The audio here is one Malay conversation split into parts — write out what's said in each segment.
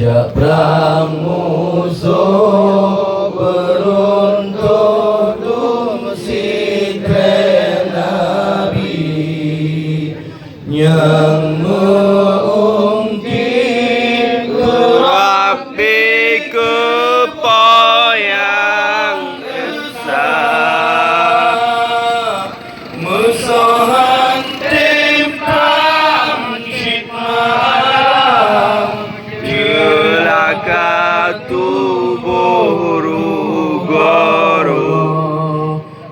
ajak perang musuh beruntung si Nabi yang mengungkit Rabbi kepoyang esah musuhan timpang malam jelaka tubuh rugoro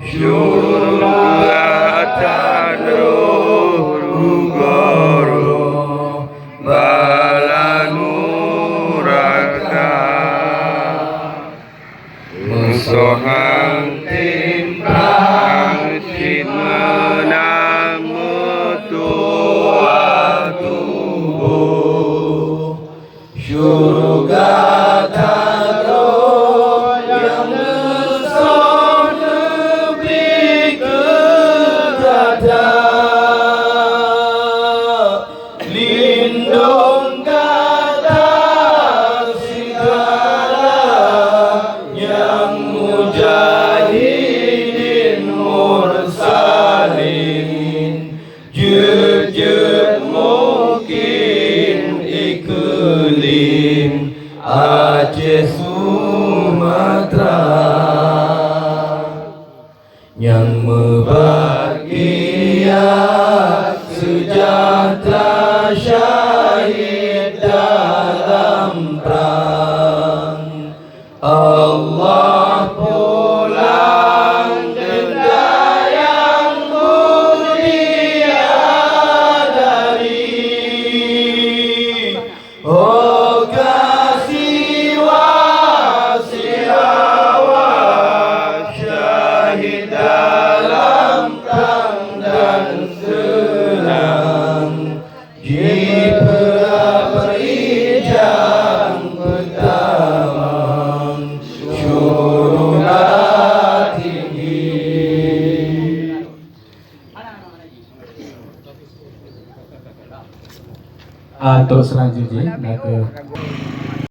syurgatan rugoro balanuraka musuhan timpang menang tua tubuh syurga taruh yang besar lebih kegada lindung kata segala yang mujahidin mursalin jujur mungkin iklim Aceh Sumatera yang membahagia sejahtera syahid dalam perang Allah pulang denda yang mulia dari oh kasih wasiat syahid dalam perang dan senang jika perijang pertama syurga tinggi. Untuk selanjutnya nak